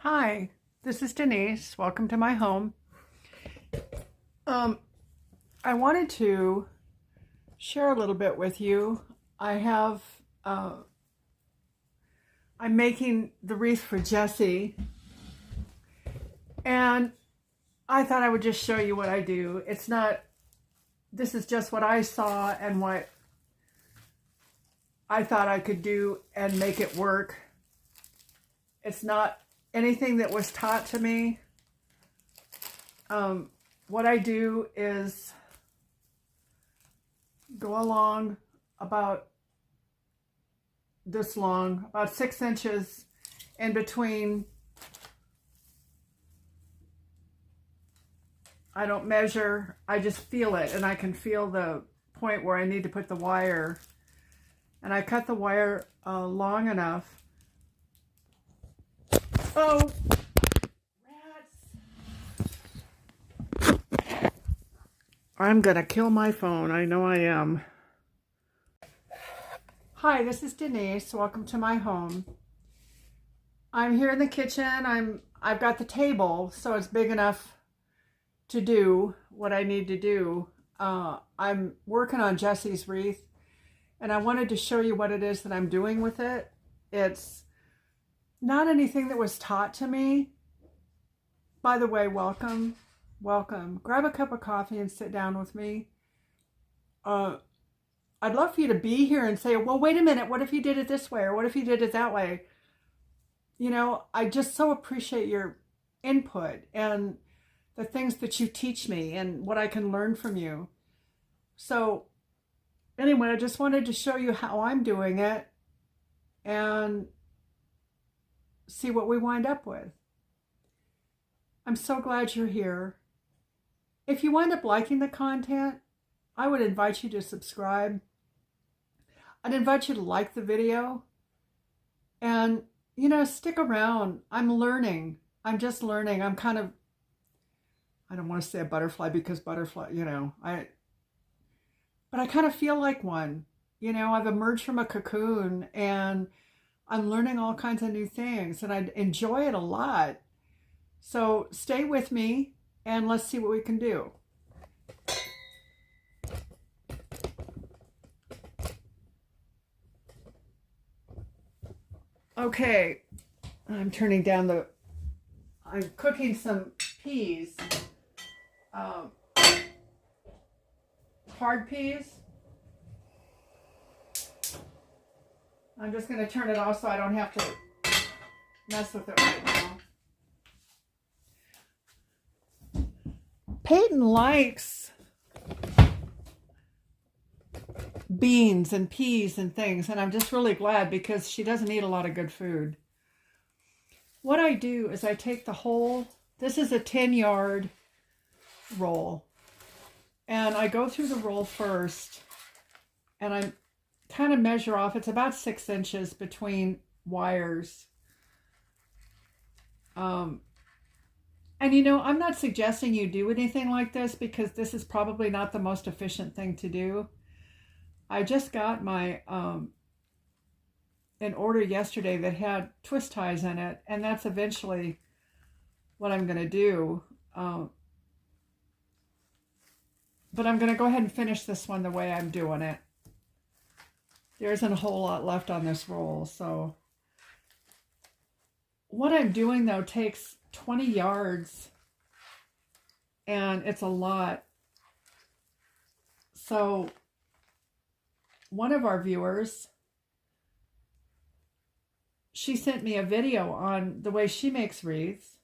Hi, this is Denise. Welcome to my home. I wanted to share a little bit with you. I have, I'm making the wreath for Jessie, and I thought I would just show you what I do. It's not, this is just what I saw and what I thought I could do and make it work. It's not anything that was taught to me. What I do is go along about this long, about 6 inches in between. I don't measure, I just feel it, and I can feel the point where I need to put the wire. And I cut the wire long enough. Oh, rats. I'm gonna kill my phone. I know I am. Hi, this is Denise. Welcome to my home. I'm here in the kitchen. I've got the table, so it's big enough to do what I need to do. I'm working on Jessie's wreath, and I wanted to show you what it is that I'm doing with it. It's not anything that was taught to me. By the way, welcome. Grab a cup of coffee and sit down with me. I'd love for you to be here and say, well, wait a minute, what if you did it this way? Or what if you did it that way? You know, I just so appreciate your input and the things that you teach me and what I can learn from you. So anyway, I just wanted to show you how I'm doing it and see what we wind up with. I'm so glad you're here. If you wind up liking the content, I would invite you to subscribe. I'd invite you to like the video and, you know, stick around. I'm learning. I'm just learning. I'm kind of, I don't want to say a butterfly because butterfly, you know, but I kind of feel like one. You know, I've emerged from a cocoon and I'm learning all kinds of new things and I enjoy it a lot. So stay with me and let's see what we can do. Okay, I'm turning down I'm cooking some peas, hard peas. I'm just going to turn it off so I don't have to mess with it right now. Peyton likes beans and peas and things, and I'm just really glad because she doesn't eat a lot of good food. What I do is I take the whole, this is a 10-yard roll, and I go through the roll first, and I kind of measure off. It's about 6 inches between wires. And you know, I'm not suggesting you do anything like this because this is probably not the most efficient thing to do. I just got my an order yesterday that had twist ties in it, and that's eventually what I'm going to do. But I'm going to go ahead and finish this one the way I'm doing it. There isn't a whole lot left on this roll, so what I'm doing though takes 20 yards, and it's a lot. So one of our viewers, she sent me a video on the way she makes wreaths,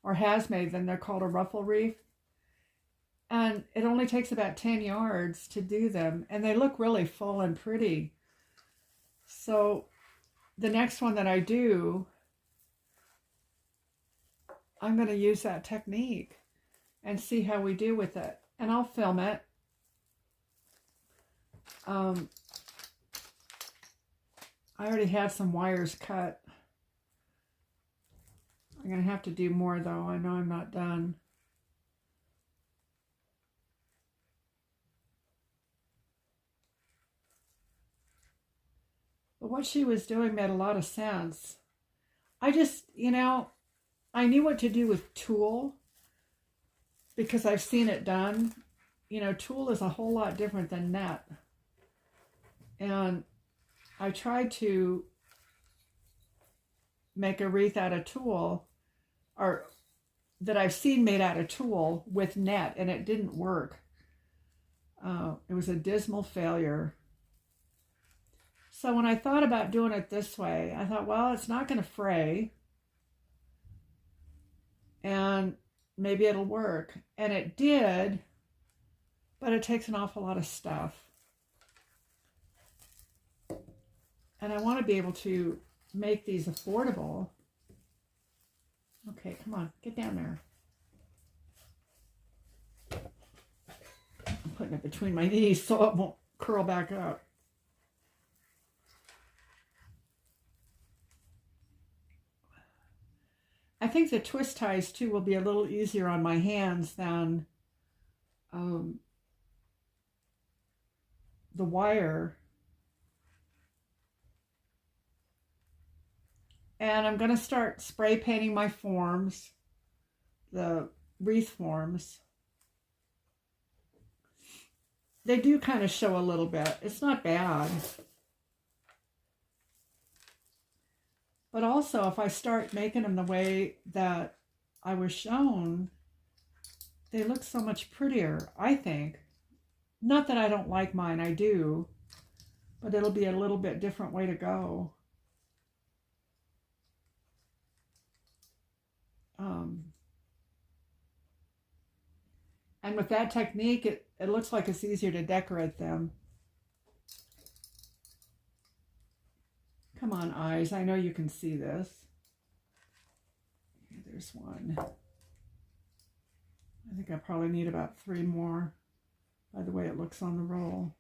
or has made them. They're called a ruffle wreath. And it only takes about 10 yards to do them, and they look really full and pretty. So the next one that I do, I'm going to use that technique and see how we do with it. And I'll film it. I already have some wires cut. I'm going to have to do more though. I know I'm not done. But what she was doing made a lot of sense. I just, you know, I knew what to do with tulle because I've seen it done. You know, tulle is a whole lot different than net. And I tried to make a wreath out of tulle, or that I've seen made out of tulle with net, and it didn't work. It was a dismal failure. So when I thought about doing it this way, I thought, well, it's not going to fray, and maybe it'll work. And it did, but it takes an awful lot of stuff. And I want to be able to make these affordable. Okay, come on, get down there. I'm putting it between my knees so it won't curl back up. I think the twist ties too will be a little easier on my hands than the wire. And I'm going to start spray painting my forms, the wreath forms. They do kind of show a little bit. It's not bad. But also, if I start making them the way that I was shown, they look so much prettier, I think. Not that I don't like mine, I do. But it'll be a little bit different way to go. And with that technique, it looks like it's easier to decorate them. Come on, eyes. I know you can see this. Okay, there's one. I think I probably need about 3 more by the way it looks on the roll.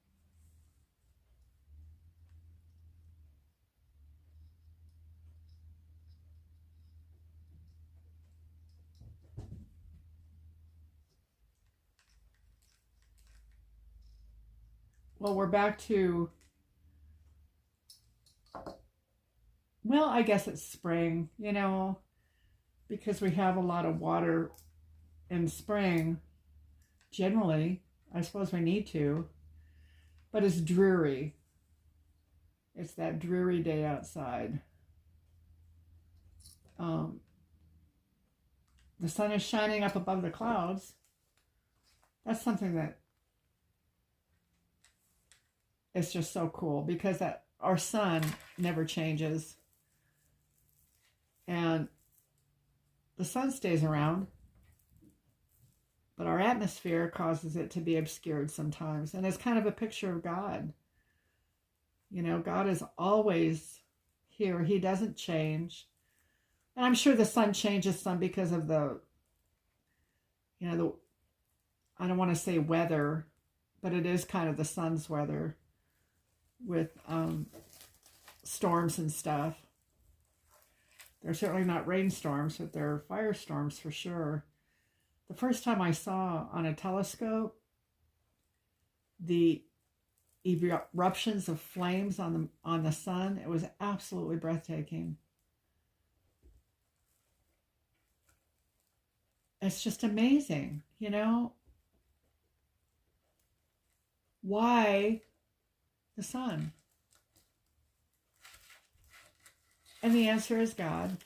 Well, we're back to, well, I guess it's spring, you know, because we have a lot of water in spring, generally. I suppose we need to, but it's dreary. It's that dreary day outside. The sun is shining up above the clouds. That's something that it's just so cool, because that our sun never changes, and the sun stays around, but our atmosphere causes it to be obscured sometimes. And it's kind of a picture of God. You know, God is always here. He doesn't change. And I'm sure the sun changes some because of the, you know, I don't want to say weather, but it is kind of the sun's weather, with storms and stuff. They're certainly not rainstorms, but they're firestorms for sure. The first time I saw on a telescope the eruptions of flames on the sun, it was absolutely breathtaking. It's just amazing, you know? Why the sun? And the answer is God,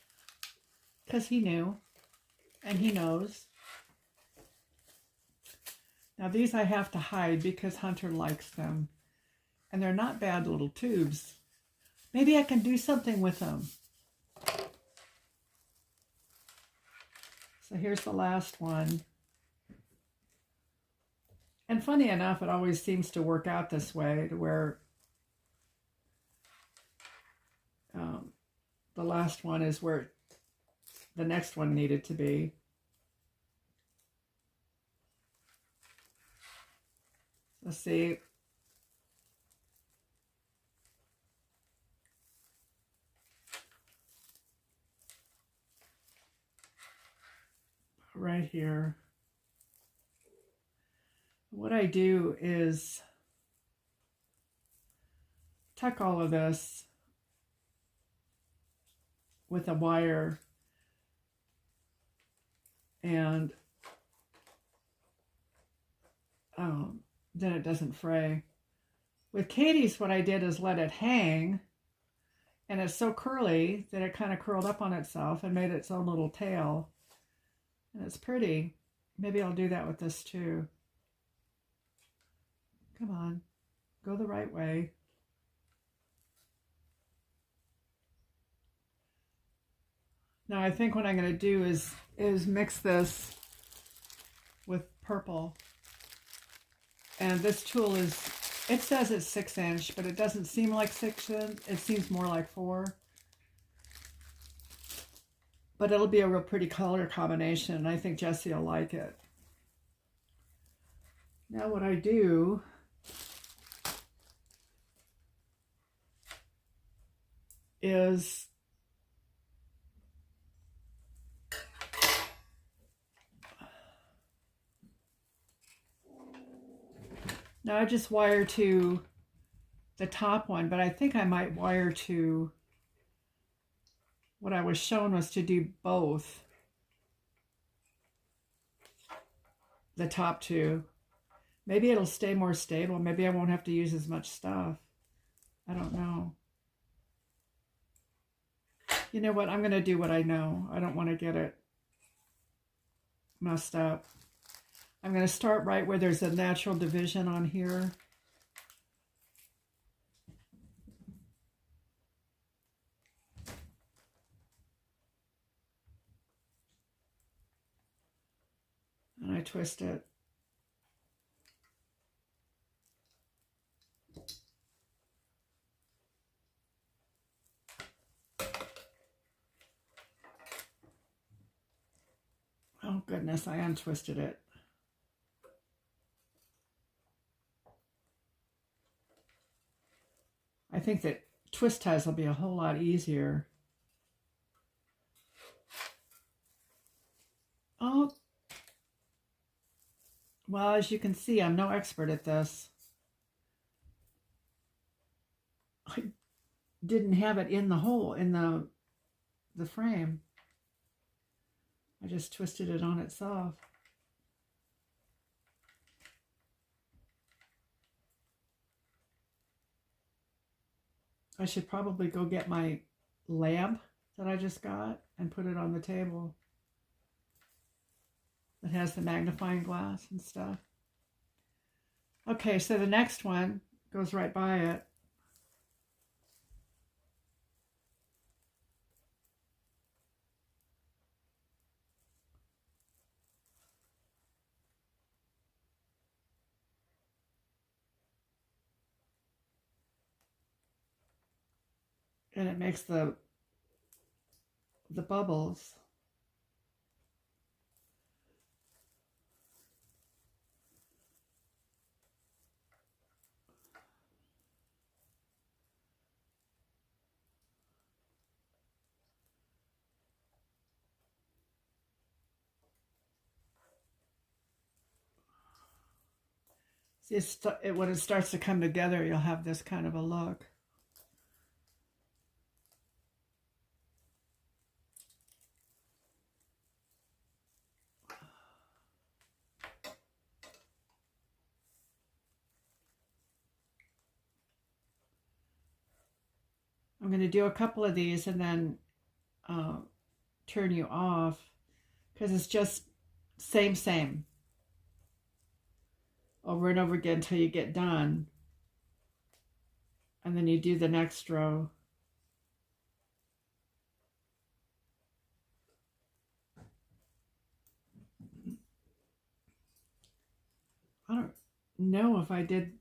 because he knew, and he knows. Now these I have to hide because Hunter likes them, and they're not bad little tubes. Maybe I can do something with them. So here's the last one. And funny enough, it always seems to work out this way, to where the last one is where the next one needed to be. Let's see. Right here. What I do is tuck all of this with a wire and then it doesn't fray. With Katie's, what I did is let it hang, and it's so curly that it kind of curled up on itself and made its own little tail. And it's pretty. Maybe I'll do that with this too. Come on, go the right way. Now I think what I'm going to do is mix this with purple. And this tool is, it says it's 6-inch, but it doesn't seem like 6-inch. It seems more like 4. But it'll be a real pretty color combination, and I think Jessie will like it. Now what I do is now I just wire to the top one, but I think I might wire to, what I was shown was to do both the top two. Maybe it'll stay more stable. Maybe I won't have to use as much stuff. I don't know. You know what? I'm going to do what I know. I don't want to get it messed up. I'm going to start right where there's a natural division on here. And I twist it. Oh goodness, I untwisted it. I think that twist ties will be a whole lot easier. Oh, well, as you can see, I'm no expert at this. I didn't have it in the hole, in the frame. I just twisted it on itself. I should probably go get my lamp that I just got and put it on the table. It has the magnifying glass and stuff. Okay, so the next one goes right by it. And it makes the bubbles. See, when it starts to come together, you'll have this kind of a look. I'm going to do a couple of these and then turn you off, because it's just same over and over again until you get done, and then you do the next row. I don't know if I did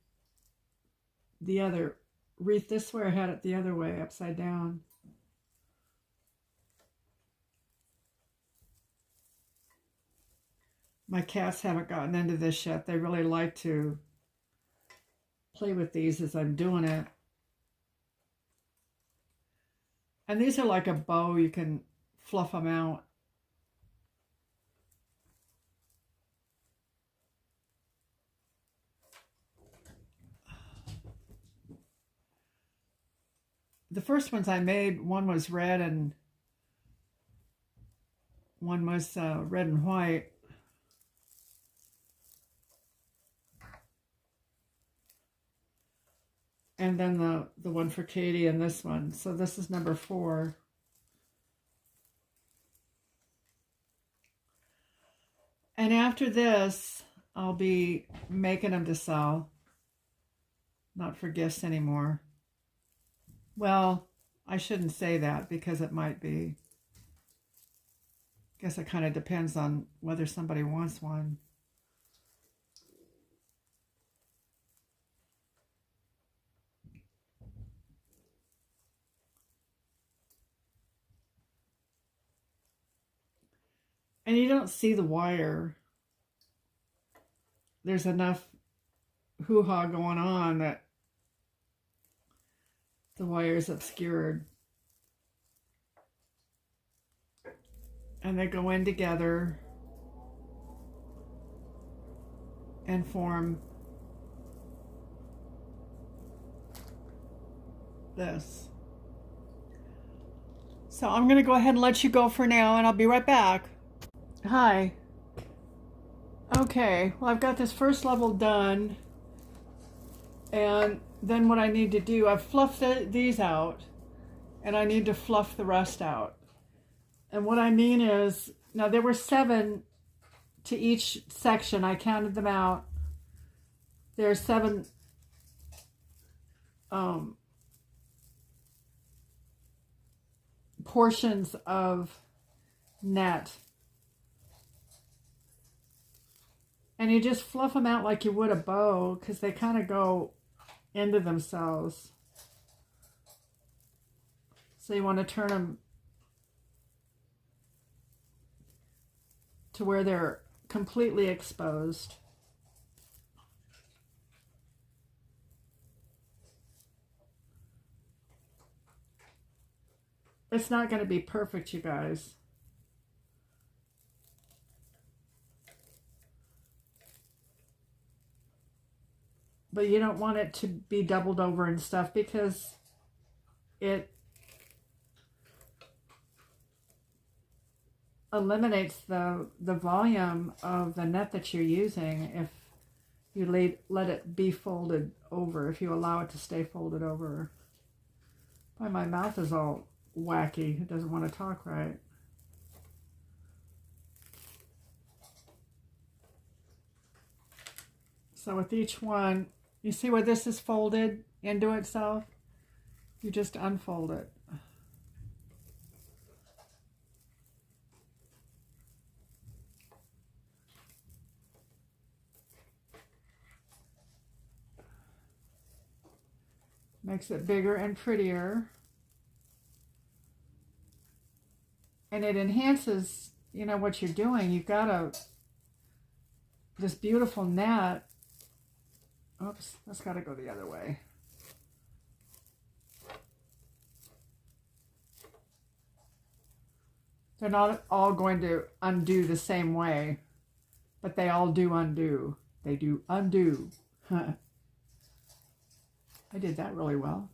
the other wreath this way or had it the other way, upside down. My cats haven't gotten into this yet. They really like to play with these as I'm doing it. And these are like a bow. You can fluff them out. The first ones I made, one was red and one was red and white. And then the one for Katie and this one. So this is number 4. And after this, I'll be making them to sell. Not for gifts anymore. Well, I shouldn't say that because it might be. I guess it kind of depends on whether somebody wants one. And you don't see the wire. There's enough hoo-ha going on that the wire is obscured. And they go in together and form this. So I'm going to go ahead and let you go for now, and I'll be right back. Hi. Okay, well, I've got this first level done, and then what I need to do, I've fluffed these out, and I need to fluff the rest out. And what I mean is, now there were 7 to each section. I counted them out. There's 7 portions of net. And you just fluff them out like you would a bow, because they kind of go into themselves. So you want to turn them to where they're completely exposed. It's not going to be perfect, you guys. But you don't want it to be doubled over and stuff, because it eliminates the volume of the net that you're using if you let it be folded over, if you allow it to stay folded over. Boy, my mouth is all wacky. It doesn't want to talk right. So with each one, you see where this is folded into itself? You just unfold it. Makes it bigger and prettier. And it enhances, you know, what you're doing. You've got this beautiful net. Oops, that's got to go the other way. They're not all going to undo the same way, but they all do undo. They do undo. I did that really well.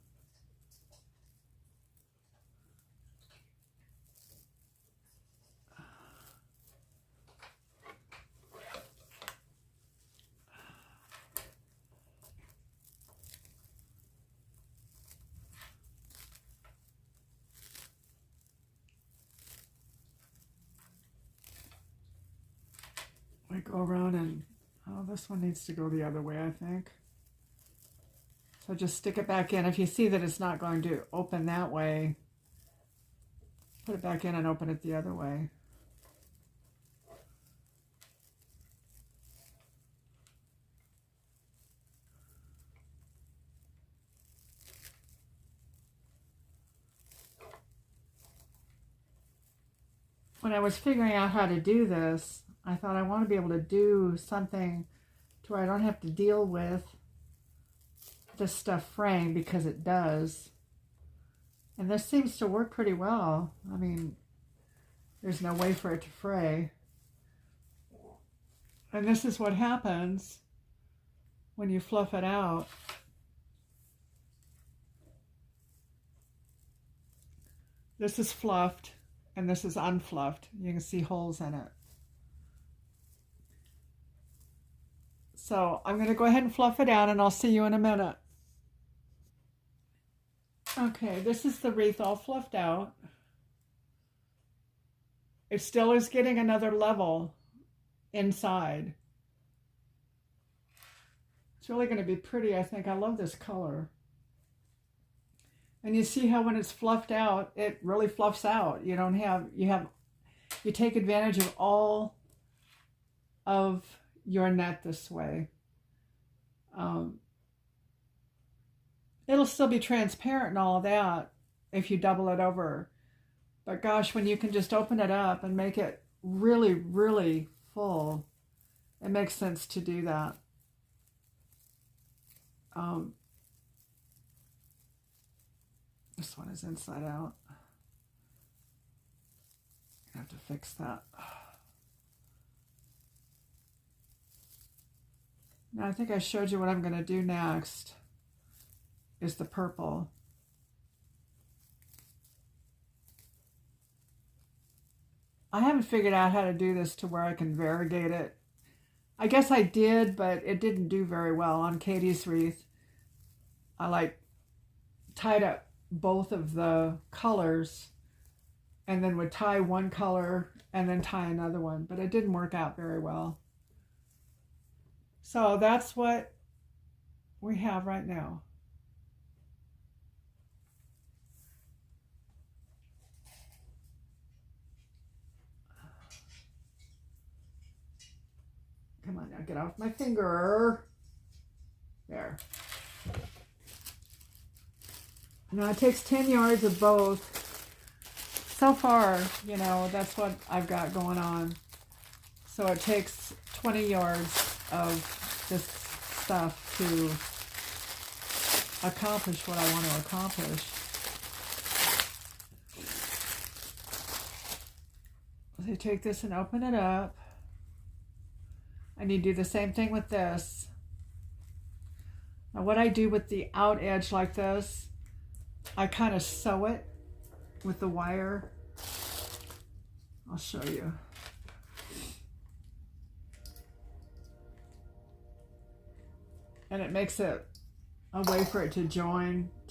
I go around and, oh, this one needs to go the other way, I think. So just stick it back in. If you see that it's not going to open that way, put it back in and open it the other way. When I was figuring out how to do this, I thought I want to be able to do something to where I don't have to deal with this stuff fraying, because it does. And this seems to work pretty well. I mean, there's no way for it to fray. And this is what happens when you fluff it out. This is fluffed, and this is unfluffed. You can see holes in it. So I'm going to go ahead and fluff it out, and I'll see you in a minute. Okay, this is the wreath all fluffed out. It still is getting another level inside. It's really going to be pretty, I think. I love this color. And you see how when it's fluffed out, it really fluffs out. You take advantage of all of your net this way. It'll still be transparent and all of that if you double it over. But gosh, when you can just open it up and make it really, really full, it makes sense to do that. This one is inside out. I have to fix that. Now I think I showed you what I'm going to do next is the purple. I haven't figured out how to do this to where I can variegate it. I guess I did, but it didn't do very well on Katie's wreath. I tied up both of the colors and then would tie one color and then tie another one, but it didn't work out very well. So that's what we have right now. Come on now, get off my finger. There. Now it takes 10 yards of both. So far, that's what I've got going on. So it takes 20 yards of this stuff to accomplish what I want to accomplish. So take this and open it up. And you do the same thing with this. Now what I do with the out edge like this, I kind of sew it with the wire. I'll show you. And it makes it a way for it to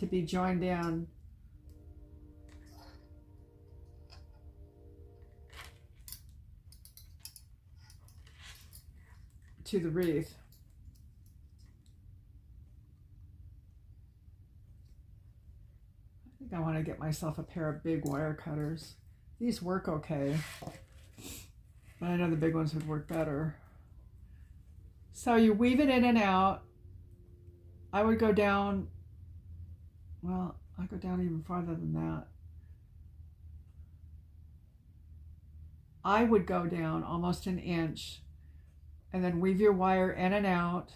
be joined in. To the wreath. I think I want to get myself a pair of big wire cutters. These work okay, but I know the big ones would work better. So you weave it in and out. I would go down, well, I go down even farther than that. I would go down almost an inch and then weave your wire in and out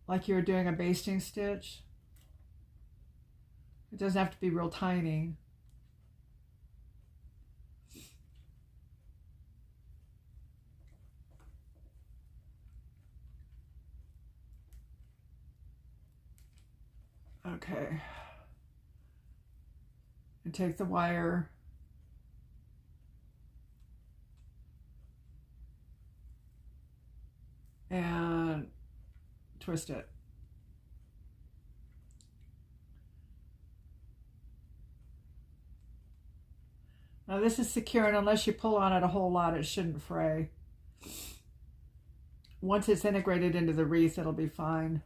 like you're doing a basting stitch. It doesn't have to be real tiny. Okay. And take the wire and twist it. Now this is secure, and unless you pull on it a whole lot, it shouldn't fray. Once it's integrated into the wreath, it'll be fine.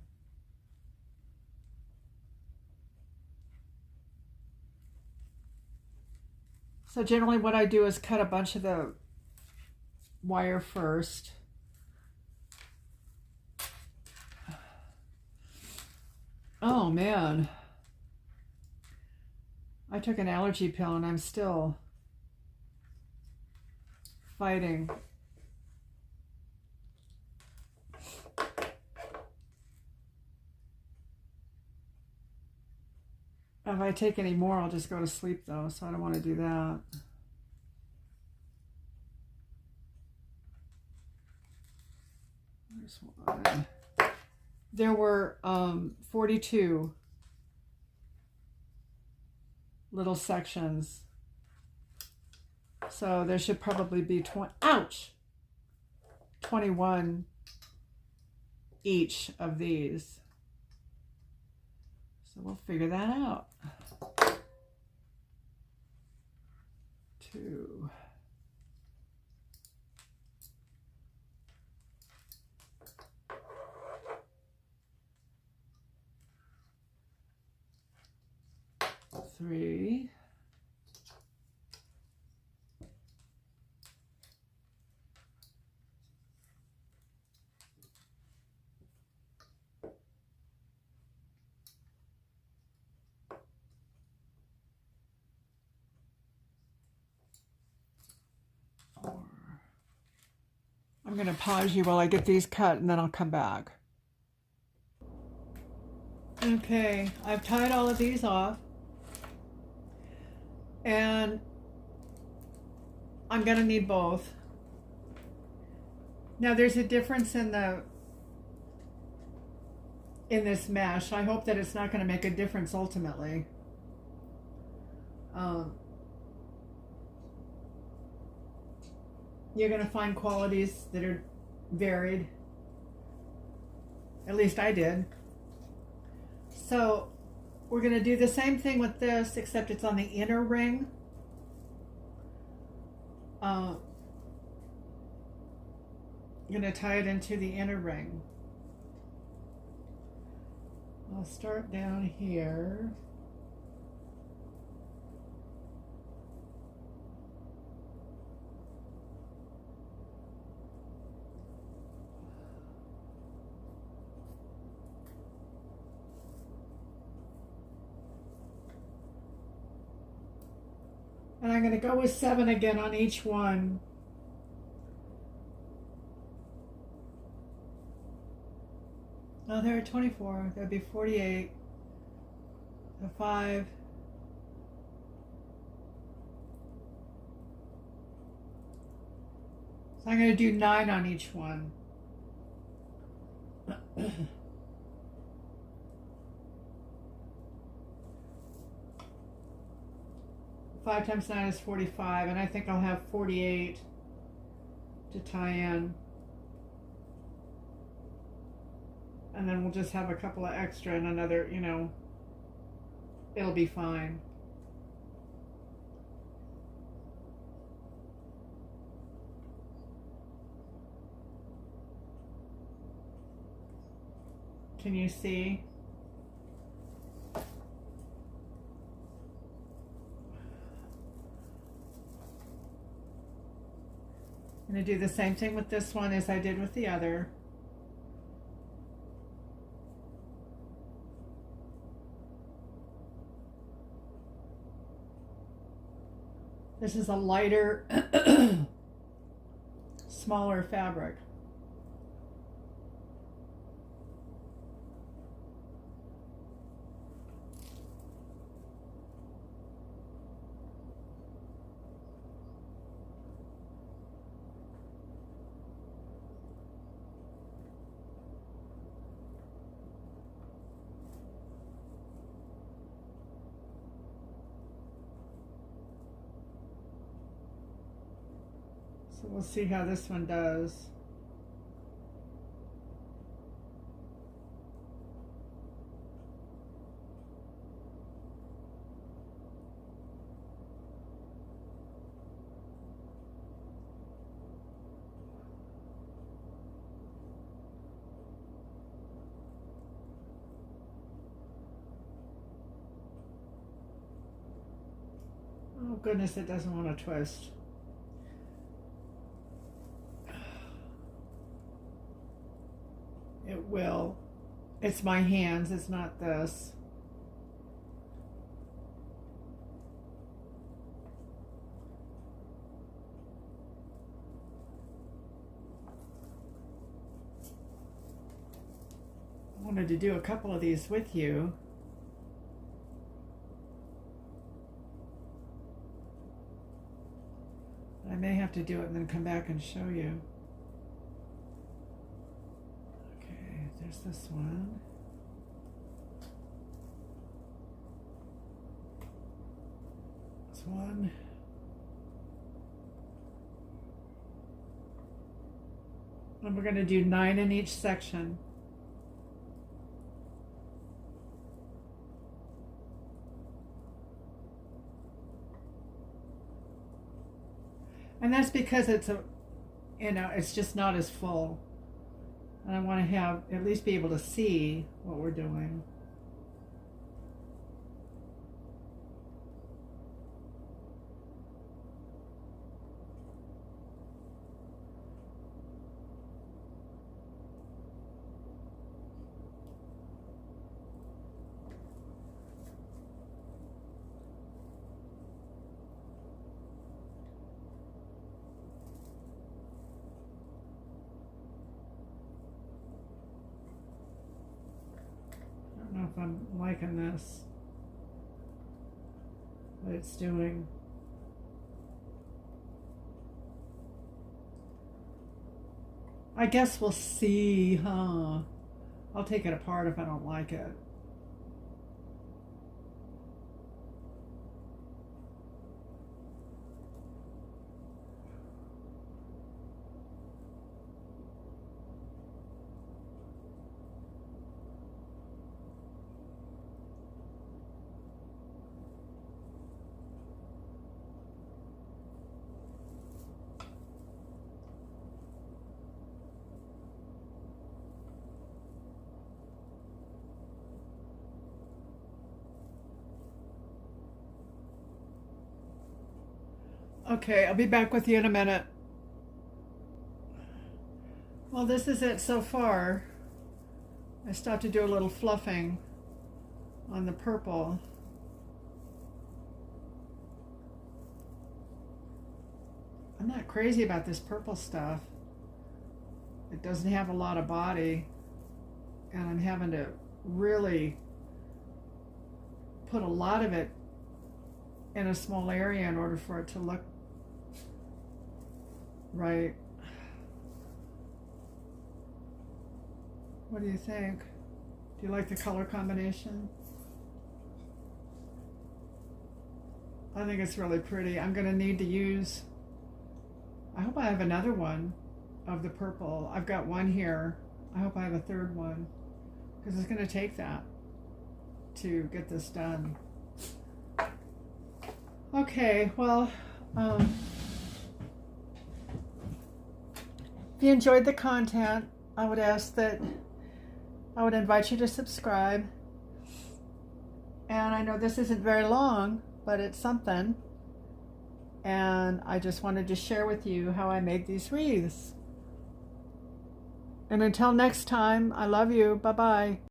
So generally what I do is cut a bunch of the wire first. Oh man, I took an allergy pill and I'm still fighting. If I take any more, I'll just go to sleep though, so I don't want to do that. There's one. There were 42. little sections. So there should probably be 21 each of these. So we'll figure that out. 2. Three. 4. I'm going to pause you while I get these cut and then I'll come back. Okay, I've tied all of these off. And I'm going to need both. Now there's a difference in this mesh. I hope that it's not going to make a difference ultimately. You're going to find qualities that are varied. At least I did. So we're going to do the same thing with this, except it's on the inner ring. I'm going to tie it into the inner ring. I'll start down here. And I'm going to go with 7 again on each one. Oh, there are 24. That'd be 48. So 5. So I'm going to do 9 on each one. 5 times 9 is 45, and I think I'll have 48 to tie in. And then we'll just have a couple of extra and another, you know, it'll be fine. Can you see? I'm going to do the same thing with this one as I did with the other. This is a lighter, smaller fabric. So we'll see how this one does. Oh goodness, it doesn't want to twist. It will. It's my hands, it's not this. I wanted to do a couple of these with you. I may have to do it and then come back and show you. There's this one. That's one. And we're going to do 9 in each section. And that's because it's it's just not as full. And I want to at least be able to see what we're doing. I don't know if I'm liking this, what it's doing. I guess we'll see, huh? I'll take it apart if I don't like it. Okay, I'll be back with you in a minute. Well, this is it so far. I stopped to do a little fluffing on the purple. I'm not crazy about this purple stuff. It doesn't have a lot of body, and I'm having to really put a lot of it in a small area in order for it to look right. What do you think? Do you like the color combination? I think it's really pretty. I'm going to need to use, I hope I have another one of the purple. I've got one here. I hope I have a third one, because it's going to take that to get this done. Okay, well, if you enjoyed the content, I would invite you to subscribe. And I know this isn't very long, but it's something. And I just wanted to share with you how I made these wreaths. And until next time, I love you. Bye-bye.